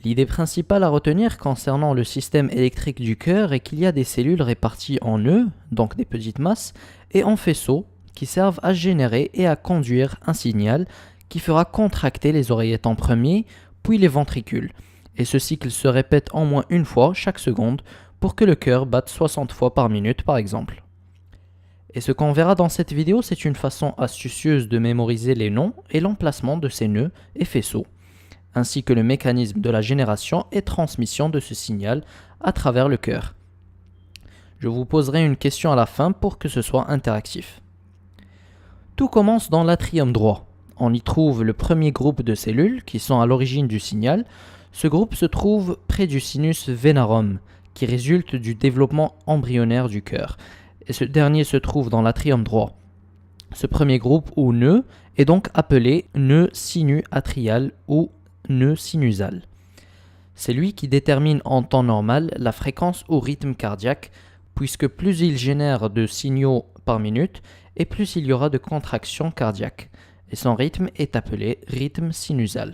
L'idée principale à retenir concernant le système électrique du cœur est qu'il y a des cellules réparties en nœuds, donc des petites masses, et en faisceaux, qui servent à générer et à conduire un signal qui fera contracter les oreillettes en premier, puis les ventricules. Et ce cycle se répète en moins une fois chaque seconde pour que le cœur batte 60 fois par minute par exemple. Et ce qu'on verra dans cette vidéo, c'est une façon astucieuse de mémoriser les noms et l'emplacement de ces nœuds et faisceaux, ainsi que le mécanisme de la génération et transmission de ce signal à travers le cœur. Je vous poserai une question à la fin pour que ce soit interactif. Tout commence dans l'atrium droit. On y trouve le premier groupe de cellules qui sont à l'origine du signal. Ce groupe se trouve près du sinus venarum, qui résulte du développement embryonnaire du cœur. Et ce dernier se trouve dans l'atrium droit. Ce premier groupe ou nœud est donc appelé nœud sinu-atrial ou nœud sinusal. C'est lui qui détermine en temps normal la fréquence ou rythme cardiaque, puisque plus il génère de signaux par minute, et plus il y aura de contractions cardiaques. Et son rythme est appelé rythme sinusal.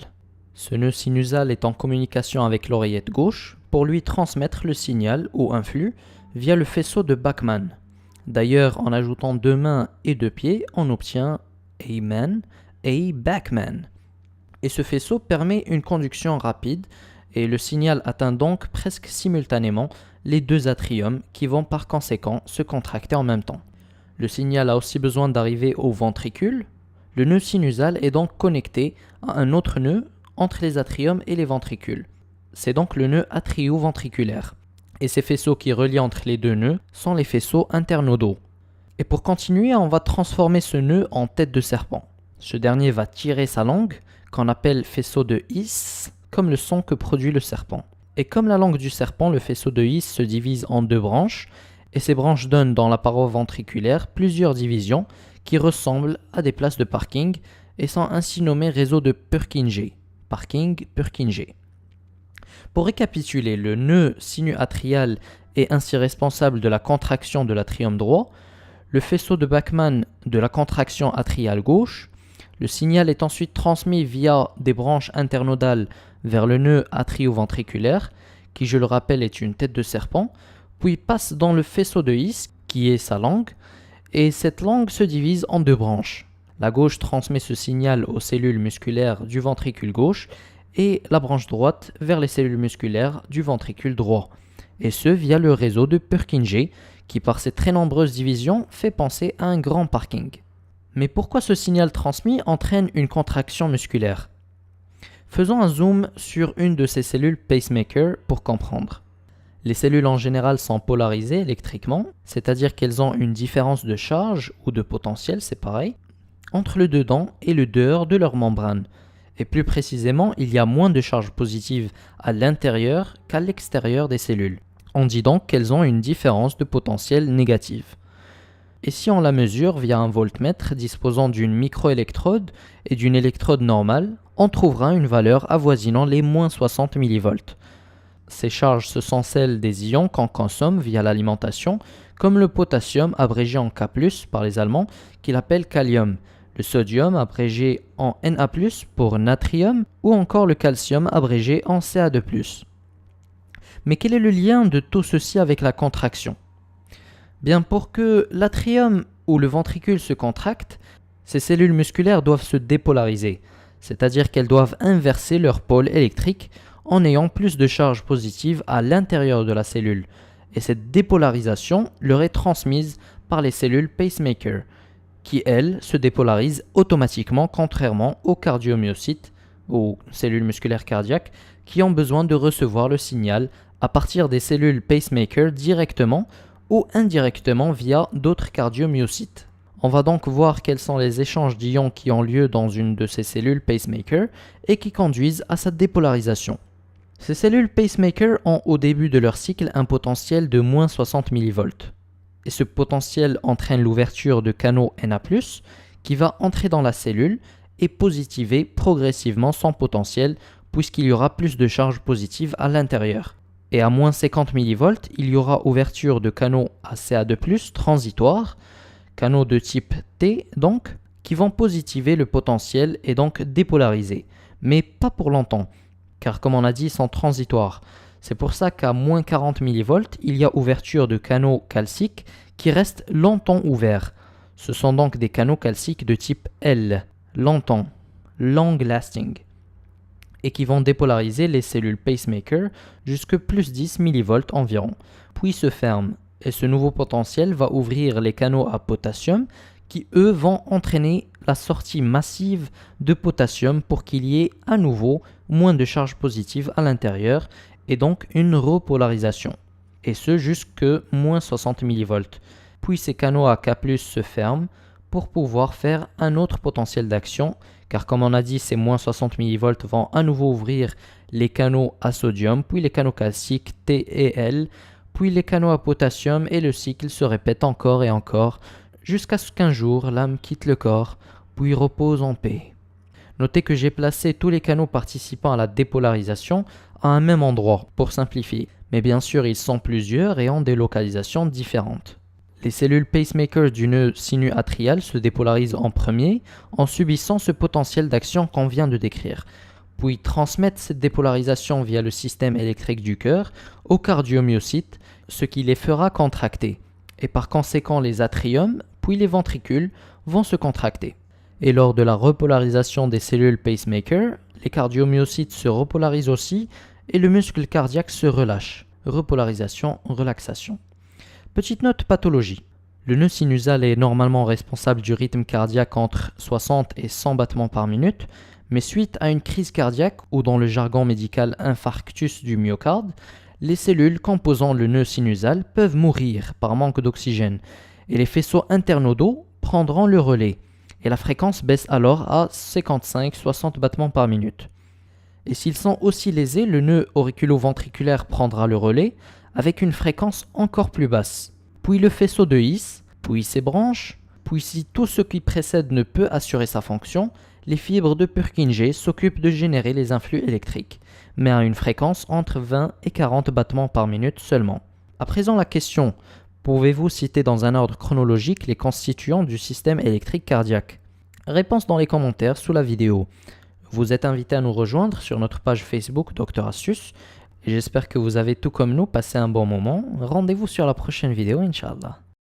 Ce nœud sinusal est en communication avec l'oreillette gauche pour lui transmettre le signal ou un flux via le faisceau de Bachmann. D'ailleurs, en ajoutant 2 mains et 2 pieds, on obtient A-man, A-Bachmann. Et ce faisceau permet une conduction rapide et le signal atteint donc presque simultanément les deux atriums qui vont par conséquent se contracter en même temps. Le signal a aussi besoin d'arriver au ventricule. Le nœud sinusal est donc connecté à un autre nœud entre les atriums et les ventricules. C'est donc le nœud atrio-ventriculaire. Et ces faisceaux qui relient entre les deux nœuds sont les faisceaux internodaux. Et pour continuer, on va transformer ce nœud en tête de serpent. Ce dernier va tirer sa langue, qu'on appelle faisceau de His, comme le son que produit le serpent. Et comme la langue du serpent, le faisceau de His se divise en 2 branches, et ces branches donnent dans la paroi ventriculaire plusieurs divisions qui ressemblent à des places de parking et sont ainsi nommées réseaux de Purkinje. Parking-Purkinje. Pour récapituler, le nœud sinu-atrial est ainsi responsable de la contraction de l'atrium droit, le faisceau de Bachmann de la contraction atriale gauche. Le signal est ensuite transmis via des branches internodales vers le nœud atrio-ventriculaire, qui je le rappelle est une tête de serpent, puis passe dans le faisceau de His, qui est sa langue, et cette langue se divise en 2 branches. La gauche transmet ce signal aux cellules musculaires du ventricule gauche et la branche droite vers les cellules musculaires du ventricule droit, et ce via le réseau de Purkinje, qui par ses très nombreuses divisions fait penser à un grand parking. Mais pourquoi ce signal transmis entraîne une contraction musculaire ? Faisons un zoom sur une de ces cellules pacemaker pour comprendre. Les cellules en général sont polarisées électriquement, c'est-à-dire qu'elles ont une différence de charge ou de potentiel, c'est pareil, entre le dedans et le dehors de leur membrane. Et plus précisément, il y a moins de charge positive à l'intérieur qu'à l'extérieur des cellules. On dit donc qu'elles ont une différence de potentiel négative. Et si on la mesure via un voltmètre disposant d'une microélectrode et d'une électrode normale, on trouvera une valeur avoisinant les moins 60 mV. Ces charges, ce sont celles des ions qu'on consomme via l'alimentation, comme le potassium abrégé en K+, par les Allemands, qu'ils appellent kalium, le sodium abrégé en Na+, pour natrium, ou encore le calcium abrégé en Ca2+. Mais quel est le lien de tout ceci avec la contraction ? Bien, pour que l'atrium ou le ventricule se contracte, ces cellules musculaires doivent se dépolariser, c'est-à-dire qu'elles doivent inverser leur pôle électrique en ayant plus de charge positive à l'intérieur de la cellule. Et cette dépolarisation leur est transmise par les cellules pacemaker, qui elles se dépolarisent automatiquement contrairement aux cardiomyocytes, aux cellules musculaires cardiaques, qui ont besoin de recevoir le signal à partir des cellules pacemaker directement ou indirectement via d'autres cardiomyocytes. On va donc voir quels sont les échanges d'ions qui ont lieu dans une de ces cellules pacemaker et qui conduisent à sa dépolarisation. Ces cellules pacemaker ont au début de leur cycle un potentiel de moins 60 mV. Et ce potentiel entraîne l'ouverture de canaux Na+, qui va entrer dans la cellule et positiver progressivement son potentiel puisqu'il y aura plus de charge positive à l'intérieur. Et à moins 50 mV, il y aura ouverture de canaux à Ca2+, transitoires, canaux de type T donc, qui vont positiver le potentiel et donc dépolariser, mais pas pour longtemps. car comme on a dit, ils sont transitoires. C'est pour ça qu'à moins 40 millivolts, il y a ouverture de canaux calciques qui restent longtemps ouverts. Ce sont donc des canaux calciques de type L, longtemps, long lasting, et qui vont dépolariser les cellules pacemaker jusque plus 10 millivolts environ, puis se ferment. Et ce nouveau potentiel va ouvrir les canaux à potassium qui, eux, vont entraîner la sortie massive de potassium pour qu'il y ait à nouveau moins de charge positive à l'intérieur et donc une repolarisation. Et ce jusque moins 60 millivolts. Puis ces canaux à K+ se ferment pour pouvoir faire un autre potentiel d'action, car comme on a dit, ces moins 60 millivolts vont à nouveau ouvrir les canaux à sodium, puis les canaux calciques T et L, puis les canaux à potassium, et le cycle se répète encore et encore, jusqu'à ce qu'un jour l'âme quitte le corps, puis repose en paix. Notez que j'ai placé tous les canaux participant à la dépolarisation à un même endroit, pour simplifier, mais bien sûr ils sont plusieurs et ont des localisations différentes. Les cellules pacemaker du nœud sinu-atrial se dépolarisent en premier en subissant ce potentiel d'action qu'on vient de décrire, puis transmettent cette dépolarisation via le système électrique du cœur aux cardiomyocytes, ce qui les fera contracter. Et par conséquent, les atriums, puis les ventricules, vont se contracter. Et lors de la repolarisation des cellules pacemaker, les cardiomyocytes se repolarisent aussi et le muscle cardiaque se relâche. Repolarisation, relaxation. Petite note pathologie. Le nœud sinusal est normalement responsable du rythme cardiaque entre 60 et 100 battements par minute, mais suite à une crise cardiaque, ou dans le jargon médical infarctus du myocarde, les cellules composant le nœud sinusal peuvent mourir par manque d'oxygène, et les faisceaux internodaux prendront le relais, et la fréquence baisse alors à 55-60 battements par minute. Et s'ils sont aussi lésés, le nœud auriculo-ventriculaire prendra le relais, avec une fréquence encore plus basse. Puis le faisceau de His, puis ses branches, puis si tout ce qui précède ne peut assurer sa fonction, les fibres de Purkinje s'occupent de générer les influx électriques, mais à une fréquence entre 20 et 40 battements par minute seulement. À présent la question, pouvez-vous citer dans un ordre chronologique les constituants du système électrique cardiaque? Réponse dans les commentaires sous la vidéo. Vous êtes invité à nous rejoindre sur notre page Facebook Dr Astuce. J'espère que vous avez tout comme nous passé un bon moment. Rendez-vous sur la prochaine vidéo, Inch'Allah.